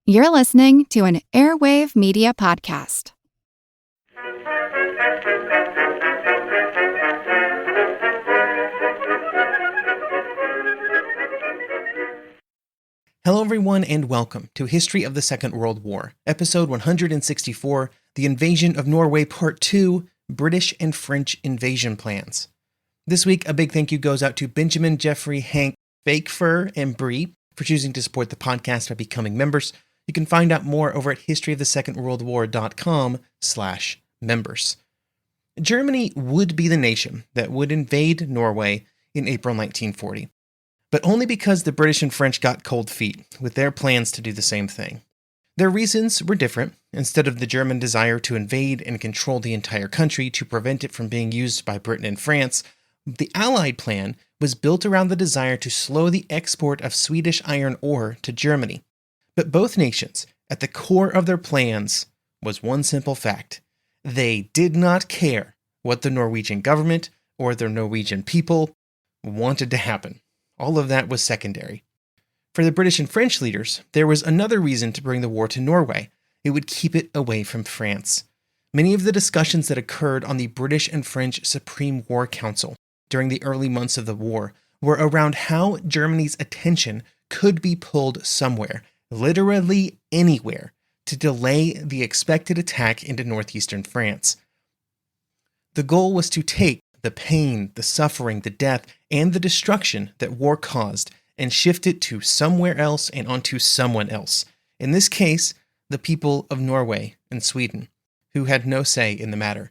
You're listening to an Airwave Media podcast. Hello everyone and welcome to History of the Second World War, episode 164, The Invasion of Norway Part 2, British and French Invasion Plans. This week, a big thank you goes out to Benjamin, Jeffrey, Hank, Fake Fur, and Bree for choosing to support the podcast by becoming members. You can find out more over at historyofthesecondworldwar.com/members. Germany would be the nation that would invade Norway in April 1940. But only because the British and French got cold feet with their plans to do the same thing. Their reasons were different. Instead of the German desire to invade and control the entire country to prevent it from being used by Britain and France, the Allied plan was built around the desire to slow the export of Swedish iron ore to Germany. But both nations, at the core of their plans, was one simple fact. They did not care what the Norwegian government or the Norwegian people wanted to happen. All of that was secondary. For the British and French leaders, there was another reason to bring the war to Norway. It would keep it away from France. Many of the discussions that occurred on the British and French Supreme War Council during the early months of the war were around how Germany's attention could be pulled somewhere, literally anywhere, to delay the expected attack into northeastern France. The goal was to take the pain, the suffering, the death, and the destruction that war caused and shift it to somewhere else and onto someone else. In this case, the people of Norway and Sweden, who had no say in the matter.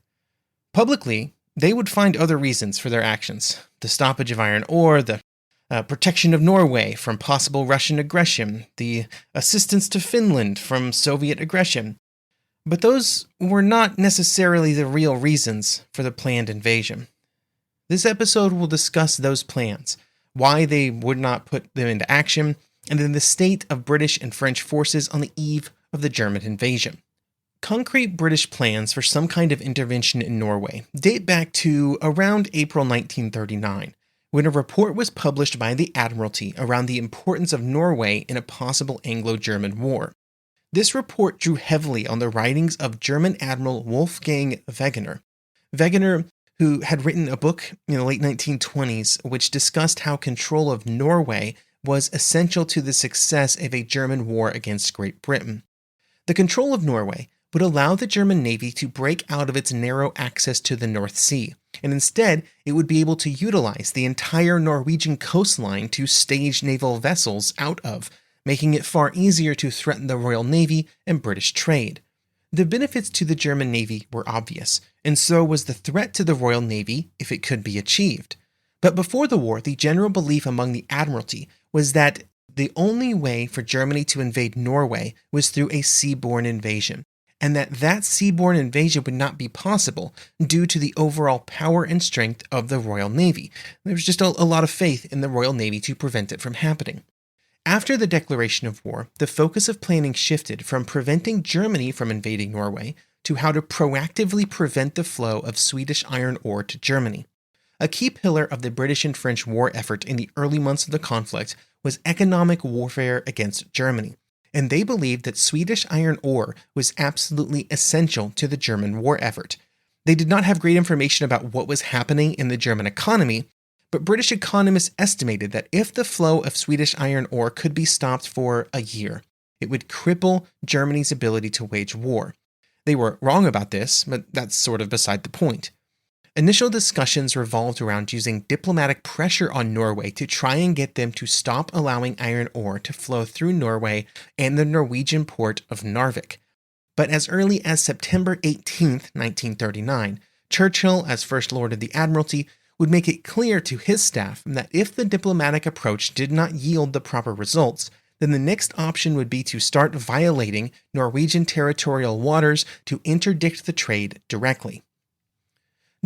Publicly, they would find other reasons for their actions. The stoppage of iron ore, the protection of Norway from possible Russian aggression, the assistance to Finland from Soviet aggression. But those were not necessarily the real reasons for the planned invasion. This episode will discuss those plans, why they would not put them into action, and then the state of British and French forces on the eve of the German invasion. Concrete British plans for some kind of intervention in Norway date back to around April 1939, when a report was published by the Admiralty around the importance of Norway in a possible Anglo-German war. This report drew heavily on the writings of German Admiral Wolfgang Wegener. Wegener, who had written a book in the late 1920s which discussed how control of Norway was essential to the success of a German war against Great Britain. The control of Norway would allow the German Navy to break out of its narrow access to the North Sea, and instead it would be able to utilize the entire Norwegian coastline to stage naval vessels out of, making it far easier to threaten the Royal Navy and British trade. The benefits to the German Navy were obvious, and so was the threat to the Royal Navy if it could be achieved. But before the war, the general belief among the Admiralty was that the only way for Germany to invade Norway was through a seaborne invasion, and that seaborne invasion would not be possible due to the overall power and strength of the Royal Navy. There was just a lot of faith in the Royal Navy to prevent it from happening. After the declaration of war, the focus of planning shifted from preventing Germany from invading Norway to how to proactively prevent the flow of Swedish iron ore to Germany. A key pillar of the British and French war effort in the early months of the conflict was economic warfare against Germany, and they believed that Swedish iron ore was absolutely essential to the German war effort. They did not have great information about what was happening in the German economy, but British economists estimated that if the flow of Swedish iron ore could be stopped for a year, it would cripple Germany's ability to wage war. They were wrong about this, but that's sort of beside the point. Initial discussions revolved around using diplomatic pressure on Norway to try and get them to stop allowing iron ore to flow through Norway and the Norwegian port of Narvik. But as early as September 18, 1939, Churchill, as First Lord of the Admiralty, would make it clear to his staff that if the diplomatic approach did not yield the proper results, then the next option would be to start violating Norwegian territorial waters to interdict the trade directly.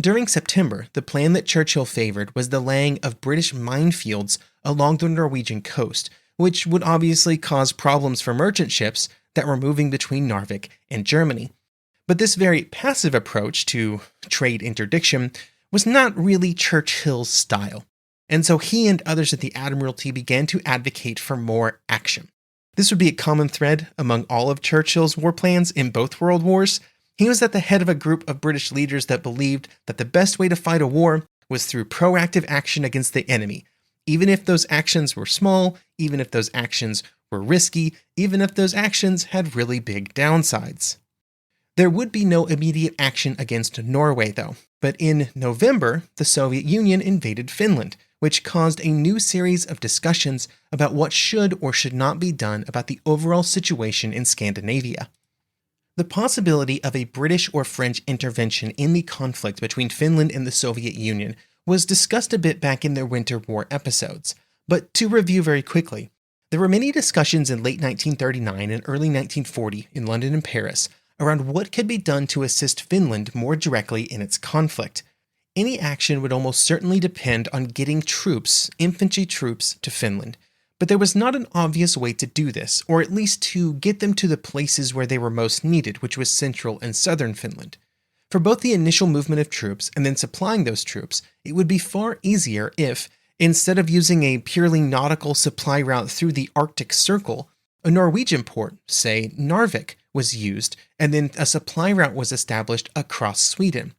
During September, the plan that Churchill favored was the laying of British minefields along the Norwegian coast, which would obviously cause problems for merchant ships that were moving between Narvik and Germany. But this very passive approach to trade interdiction was not really Churchill's style, and so he and others at the Admiralty began to advocate for more action. This would be a common thread among all of Churchill's war plans in both world wars. He was at the head of a group of British leaders that believed that the best way to fight a war was through proactive action against the enemy, even if those actions were small, even if those actions were risky, even if those actions had really big downsides. There would be no immediate action against Norway, though, but in November, the Soviet Union invaded Finland, which caused a new series of discussions about what should or should not be done about the overall situation in Scandinavia. The possibility of a British or French intervention in the conflict between Finland and the Soviet Union was discussed a bit back in their Winter War episodes, but to review very quickly, there were many discussions in late 1939 and early 1940 in London and Paris around what could be done to assist Finland more directly in its conflict. Any action would almost certainly depend on getting troops, infantry troops, to Finland, but there was not an obvious way to do this, or at least to get them to the places where they were most needed, which was central and southern Finland. For both the initial movement of troops and then supplying those troops, it would be far easier if, instead of using a purely nautical supply route through the Arctic Circle, a Norwegian port, say Narvik, was used, and then a supply route was established across Sweden.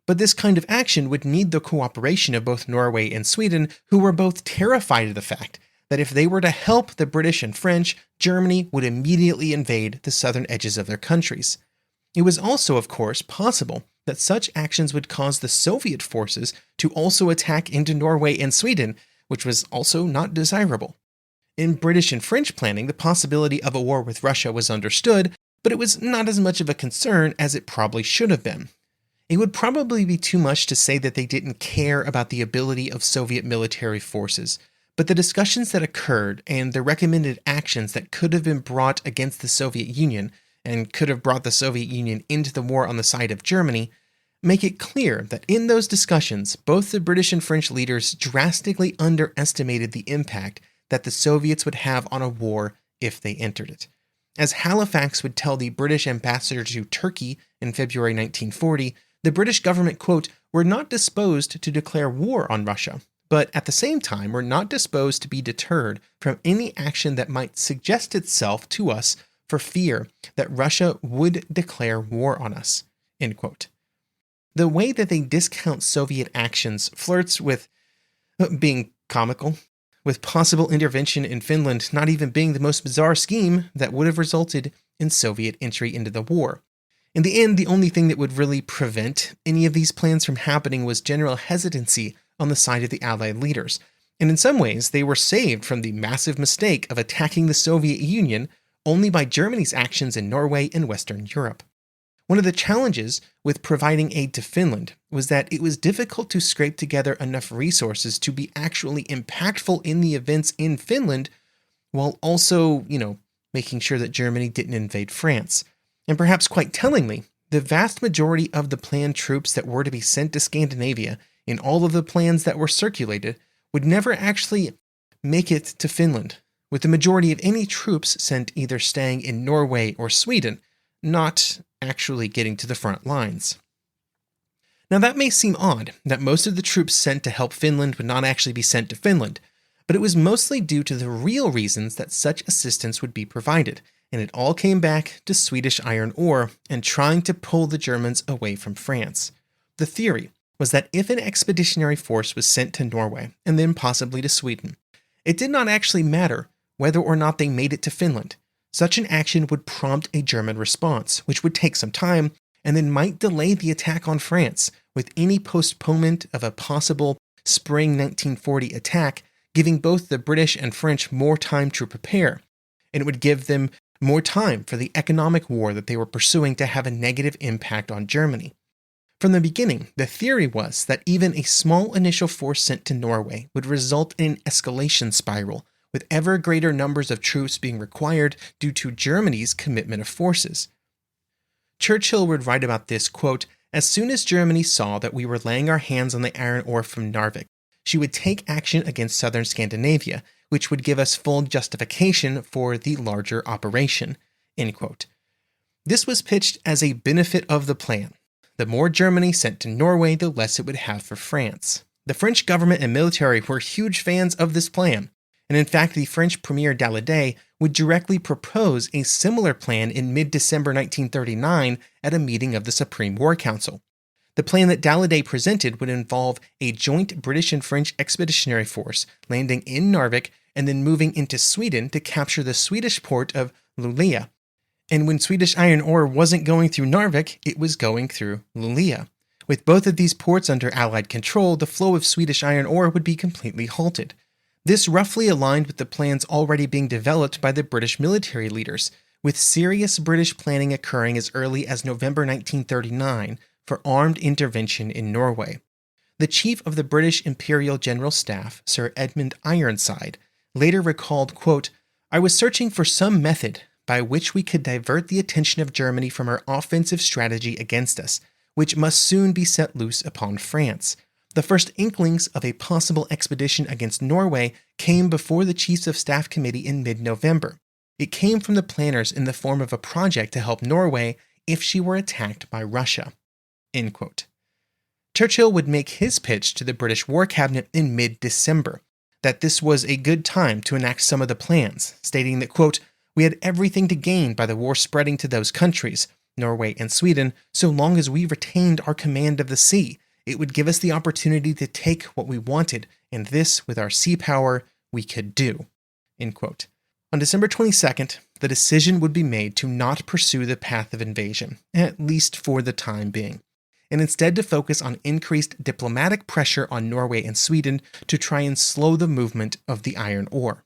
But this kind of action would need the cooperation of both Norway and Sweden, who were both terrified of the fact that if they were to help the British and French, Germany would immediately invade the southern edges of their countries. It was also, of course, possible that such actions would cause the Soviet forces to also attack into Norway and Sweden, which was also not desirable. In British and French planning, the possibility of a war with Russia was understood, but it was not as much of a concern as it probably should have been. It would probably be too much to say that they didn't care about the ability of Soviet military forces, but the discussions that occurred and the recommended actions that could have been brought against the Soviet Union and could have brought the Soviet Union into the war on the side of Germany make it clear that in those discussions, both the British and French leaders drastically underestimated the impact that the Soviets would have on a war if they entered it. As Halifax would tell the British ambassador to Turkey in February 1940, the British government, quote, were not disposed to declare war on Russia, but at the same time were not disposed to be deterred from any action that might suggest itself to us for fear that Russia would declare war on us, end quote. The way that they discount Soviet actions flirts with being comical, with possible intervention in Finland not even being the most bizarre scheme that would have resulted in Soviet entry into the war. In the end, the only thing that would really prevent any of these plans from happening was general hesitancy on the side of the Allied leaders, and in some ways they were saved from the massive mistake of attacking the Soviet Union only by Germany's actions in Norway and Western Europe. One of the challenges with providing aid to Finland was that it was difficult to scrape together enough resources to be actually impactful in the events in Finland, while also, making sure that Germany didn't invade France. And perhaps quite tellingly, the vast majority of the planned troops that were to be sent to Scandinavia in all of the plans that were circulated would never actually make it to Finland, with the majority of any troops sent either staying in Norway or Sweden, not actually getting to the front lines. Now that may seem odd, that most of the troops sent to help Finland would not actually be sent to Finland, but it was mostly due to the real reasons that such assistance would be provided, and it all came back to Swedish iron ore and trying to pull the Germans away from France. The theory was that if an expeditionary force was sent to Norway, and then possibly to Sweden, it did not actually matter whether or not they made it to Finland. Such an action would prompt a German response, which would take some time, and then might delay the attack on France, with any postponement of a possible spring 1940 attack giving both the British and French more time to prepare, and it would give them more time for the economic war that they were pursuing to have a negative impact on Germany. From the beginning, the theory was that even a small initial force sent to Norway would result in an escalation spiral, with ever greater numbers of troops being required due to Germany's commitment of forces. Churchill would write about this, quote, "As soon as Germany saw that we were laying our hands on the iron ore from Narvik, she would take action against southern Scandinavia, which would give us full justification for the larger operation," end quote. This was pitched as a benefit of the plan. The more Germany sent to Norway, the less it would have for France. The French government and military were huge fans of this plan, and in fact the French Premier Daladier would directly propose a similar plan in mid-December 1939 at a meeting of the Supreme War Council. The plan that Daladier presented would involve a joint British and French expeditionary force landing in Narvik and then moving into Sweden to capture the Swedish port of Luleå. And when Swedish iron ore wasn't going through Narvik, it was going through Luleå. With both of these ports under Allied control, the flow of Swedish iron ore would be completely halted. This roughly aligned with the plans already being developed by the British military leaders, with serious British planning occurring as early as November 1939 for armed intervention in Norway. The chief of the British Imperial General Staff, Sir Edmund Ironside, later recalled, quote, "I was searching for some method by which we could divert the attention of Germany from her offensive strategy against us, which must soon be set loose upon France. The first inklings of a possible expedition against Norway came before the Chiefs of Staff Committee in mid-November. It came from the planners in the form of a project to help Norway if she were attacked by Russia." End quote. Churchill would make his pitch to the British War Cabinet in mid-December, that this was a good time to enact some of the plans, stating that, quote, "We had everything to gain by the war spreading to those countries, Norway and Sweden, so long as we retained our command of the sea. It would give us the opportunity to take what we wanted, and this, with our sea power, we could do." End quote. On December 22nd, the decision would be made to not pursue the path of invasion, at least for the time being, and instead to focus on increased diplomatic pressure on Norway and Sweden to try and slow the movement of the iron ore.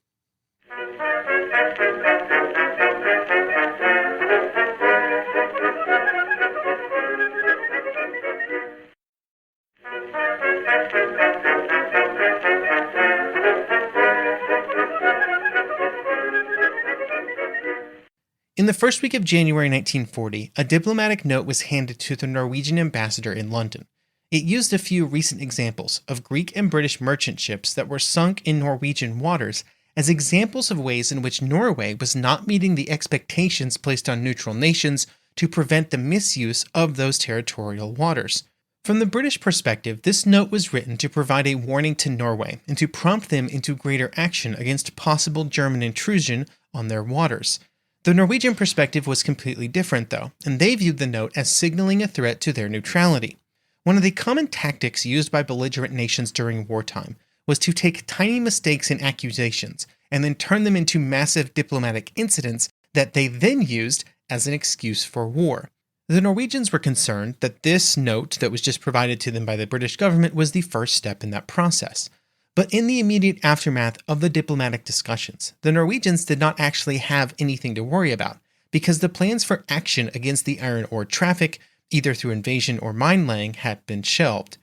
In the first week of January 1940, a diplomatic note was handed to the Norwegian ambassador in London. It used a few recent examples of Greek and British merchant ships that were sunk in Norwegian waters as examples of ways in which Norway was not meeting the expectations placed on neutral nations to prevent the misuse of those territorial waters. From the British perspective, this note was written to provide a warning to Norway and to prompt them into greater action against possible German intrusion on their waters. The Norwegian perspective was completely different, though, and they viewed the note as signaling a threat to their neutrality. One of the common tactics used by belligerent nations during wartime was to take tiny mistakes in accusations and then turn them into massive diplomatic incidents that they then used as an excuse for war. The Norwegians were concerned that this note that was just provided to them by the British government was the first step in that process. But in the immediate aftermath of the diplomatic discussions, the Norwegians did not actually have anything to worry about, because the plans for action against the iron ore traffic, either through invasion or mine laying, had been shelved.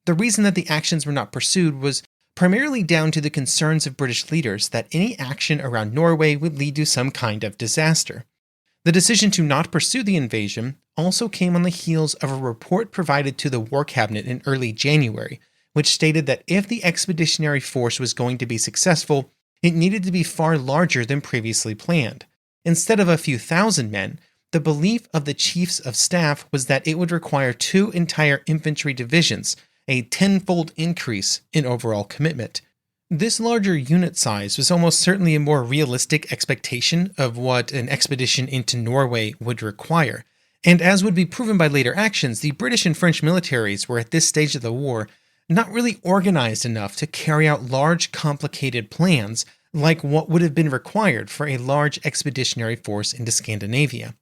The reason that the actions were not pursued was primarily down to the concerns of British leaders that any action around Norway would lead to some kind of disaster. The decision to not pursue the invasion also came on the heels of a report provided to the War Cabinet in early January, which stated that if the expeditionary force was going to be successful, it needed to be far larger than previously planned. Instead of a few thousand men, the belief of the chiefs of staff was that it would require 2 entire infantry divisions, a 10-fold increase in overall commitment. This larger unit size was almost certainly a more realistic expectation of what an expedition into Norway would require, and as would be proven by later actions, the British and French militaries were at this stage of the war not really organized enough to carry out large, complicated plans like what would have been required for a large expeditionary force into Scandinavia.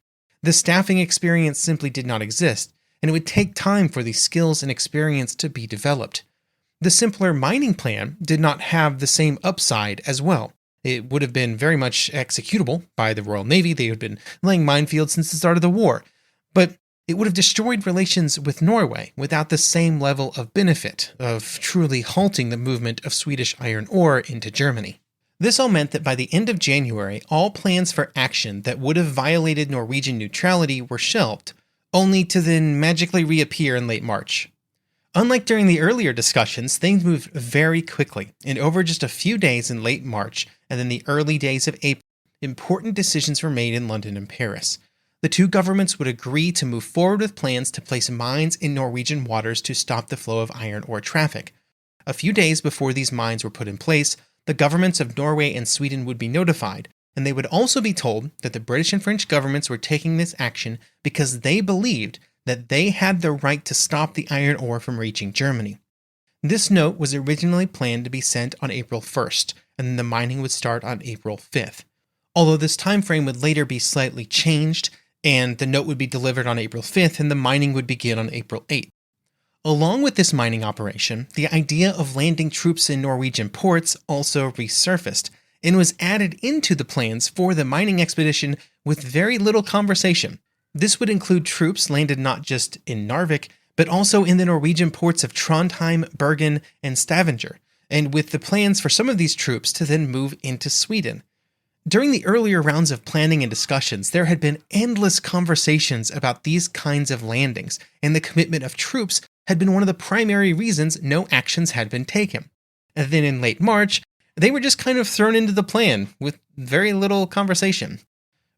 The staffing experience simply did not exist, and it would take time for these skills and experience to be developed. The simpler mining plan did not have the same upside as well. It would have been very much executable by the Royal Navy. They had been laying minefields since the start of the war, but it would have destroyed relations with Norway without the same level of benefit of truly halting the movement of Swedish iron ore into Germany. This all meant that by the end of January, all plans for action that would have violated Norwegian neutrality were shelved, only to then magically reappear in late March. Unlike during the earlier discussions, things moved very quickly, and over just a few days in late March and then the early days of April, important decisions were made in London and Paris. The two governments would agree to move forward with plans to place mines in Norwegian waters to stop the flow of iron ore traffic. A few days before these mines were put in place, the governments of Norway and Sweden would be notified, and they would also be told that the British and French governments were taking this action because they believed that they had the right to stop the iron ore from reaching Germany. This note was originally planned to be sent on April 1st, and then the mining would start on April 5th. Although this time frame would later be slightly changed, and the note would be delivered on April 5th, and the mining would begin on April 8th. Along with this mining operation, the idea of landing troops in Norwegian ports also resurfaced, and was added into the plans for the mining expedition with very little conversation. This would include troops landed not just in Narvik, but also in the Norwegian ports of Trondheim, Bergen, and Stavanger, and with the plans for some of these troops to then move into Sweden. During the earlier rounds of planning and discussions, there had been endless conversations about these kinds of landings, and the commitment of troops had been one of the primary reasons no actions had been taken. And then in late March, they were just kind of thrown into the plan with very little conversation.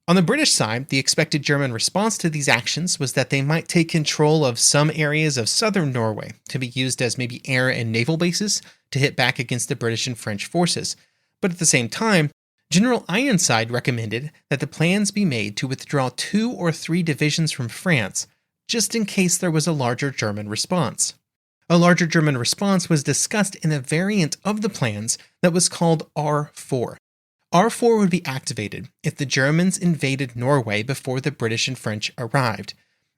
On the British side, the expected German response to these actions was that they might take control of some areas of southern Norway to be used as maybe air and naval bases to hit back against the British and French forces. But at the same time, General Ironside recommended that the plans be made to withdraw 2 or 3 divisions from France, just in case there was a larger German response. A larger German response was discussed in a variant of the plans that was called R4. R4 would be activated if the Germans invaded Norway before the British and French arrived.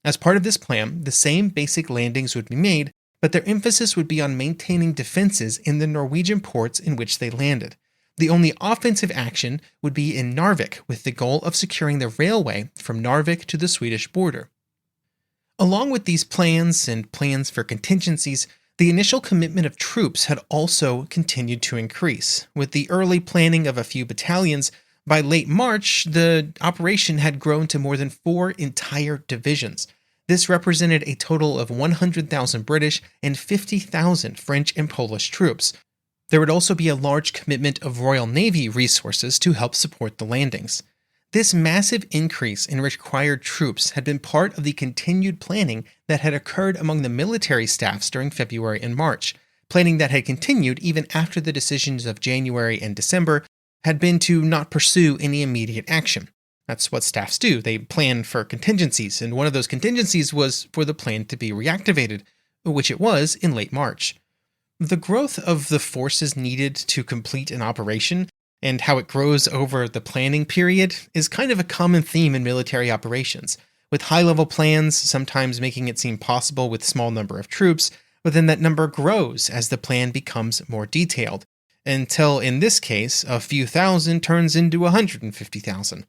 As part of this plan, the same basic landings would be made, but their emphasis would be on maintaining defenses in the Norwegian ports in which they landed. The only offensive action would be in Narvik, with the goal of securing the railway from Narvik to the Swedish border. Along with these plans and plans for contingencies, the initial commitment of troops had also continued to increase. With the early planning of a few battalions, by late March, the operation had grown to more than 4 entire divisions. This represented a total of 100,000 British and 50,000 French and Polish troops. There would also be a large commitment of Royal Navy resources to help support the landings. This massive increase in required troops had been part of the continued planning that had occurred among the military staffs during February and March, planning that had continued even after the decisions of January and December had been to not pursue any immediate action. That's what staffs do. They plan for contingencies, and one of those contingencies was for the plan to be reactivated, which it was in late March. The growth of the forces needed to complete an operation and how it grows over the planning period is kind of a common theme in military operations, with high-level plans sometimes making it seem possible with a small number of troops, but then that number grows as the plan becomes more detailed, until in this case, a few thousand turns into 150,000.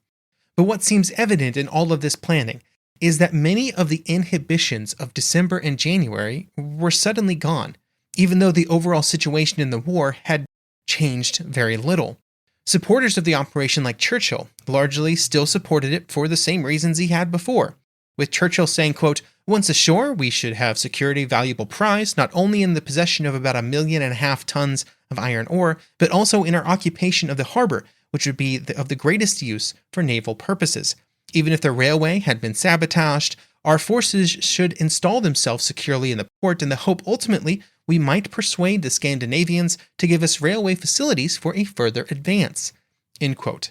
But what seems evident in all of this planning is that many of the inhibitions of December and January were suddenly gone, even though the overall situation in the war had changed very little. Supporters of the operation like Churchill largely still supported it for the same reasons he had before, with Churchill saying, quote, "Once ashore, we should have secured a valuable prize, not only in the possession of about 1.5 million tons of iron ore, but also in our occupation of the harbor, which would be of the greatest use for naval purposes. Even if the railway had been sabotaged, our forces should install themselves securely in the port in the hope ultimately we might persuade the Scandinavians to give us railway facilities for a further advance." End quote.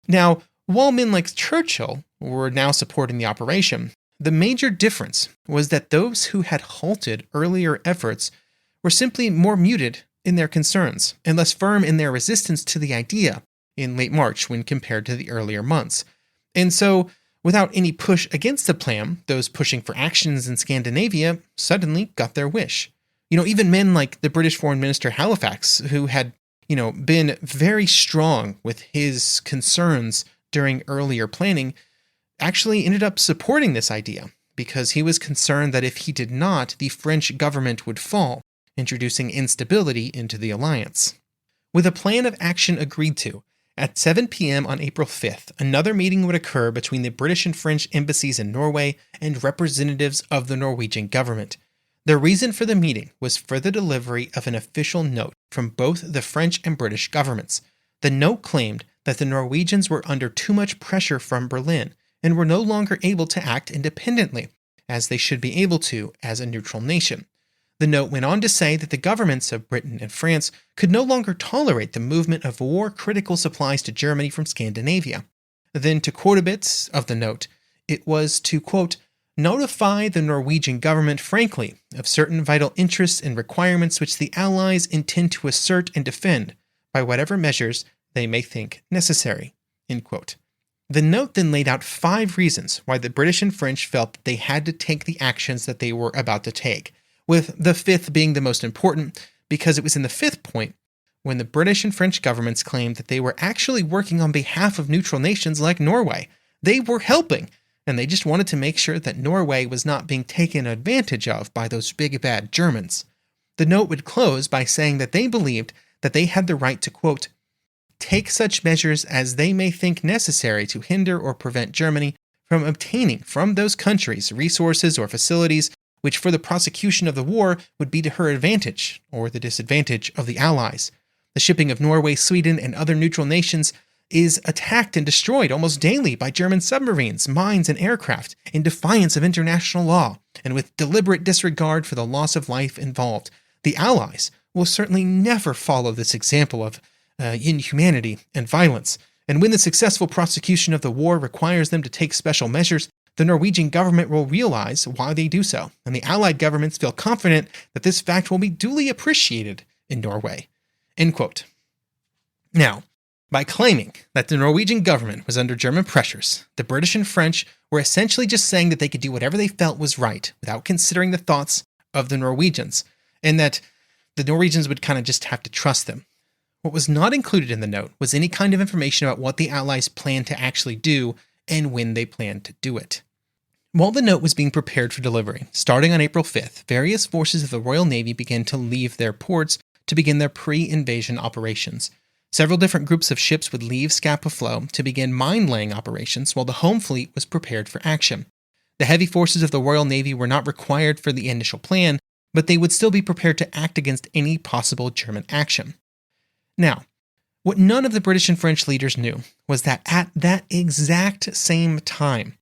Now, while men like Churchill were now supporting the operation, the major difference was that those who had halted earlier efforts were simply more muted in their concerns and less firm in their resistance to the idea in late March when compared to the earlier months. And so, without any push against the plan, those pushing for actions in Scandinavia suddenly got their wish. Even men like the British Foreign Minister Halifax, who had, been very strong with his concerns during earlier planning, actually ended up supporting this idea because he was concerned that if he did not, the French government would fall, introducing instability into the alliance. With a plan of action agreed to, at 7 p.m. on April 5th, another meeting would occur between the British and French embassies in Norway and representatives of the Norwegian government. The reason for the meeting was for the delivery of an official note from both the French and British governments. The note claimed that the Norwegians were under too much pressure from Berlin and were no longer able to act independently, as they should be able to as a neutral nation. The note went on to say that the governments of Britain and France could no longer tolerate the movement of war-critical supplies to Germany from Scandinavia. Then, to quote a bit of the note, it was to, quote, notify the Norwegian government frankly of certain vital interests and requirements which the Allies intend to assert and defend by whatever measures they may think necessary, end quote. The note then laid out 5 reasons why the British and French felt that they had to take the actions that they were about to take, with the 5th being the most important because it was in the 5th point when the British and French governments claimed that they were actually working on behalf of neutral nations like Norway. They were helping, and they just wanted to make sure that Norway was not being taken advantage of by those big bad Germans. The note would close by saying that they believed that they had the right to, quote, take such measures as they may think necessary to hinder or prevent Germany from obtaining from those countries resources or facilities which for the prosecution of the war would be to her advantage or the disadvantage of the Allies. The shipping of Norway, Sweden, and other neutral nations is attacked and destroyed almost daily by German submarines, mines, and aircraft in defiance of international law and with deliberate disregard for the loss of life involved. The Allies will certainly never follow this example of inhumanity and violence, and when the successful prosecution of the war requires them to take special measures, the Norwegian government will realize why they do so, and the Allied governments feel confident that this fact will be duly appreciated in Norway. End quote. Now, by claiming that the Norwegian government was under German pressures, the British and French were essentially just saying that they could do whatever they felt was right without considering the thoughts of the Norwegians, and that the Norwegians would kind of just have to trust them. What was not included in the note was any kind of information about what the Allies planned to actually do and when they planned to do it. While the note was being prepared for delivery, starting on April 5th, various forces of the Royal Navy began to leave their ports to begin their pre-invasion operations. Several different groups of ships would leave Scapa Flow to begin mine-laying operations while the home fleet was prepared for action. The heavy forces of the Royal Navy were not required for the initial plan, but they would still be prepared to act against any possible German action. Now, what none of the British and French leaders knew was that at that exact same time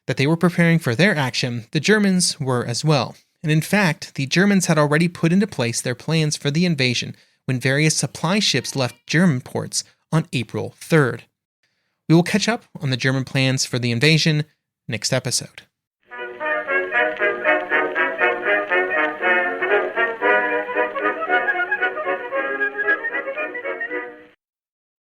that they were preparing for their action, the Germans were as well. And in fact, the Germans had already put into place their plans for the invasion when various supply ships left German ports on April 3rd. We will catch up on the German plans for the invasion next episode.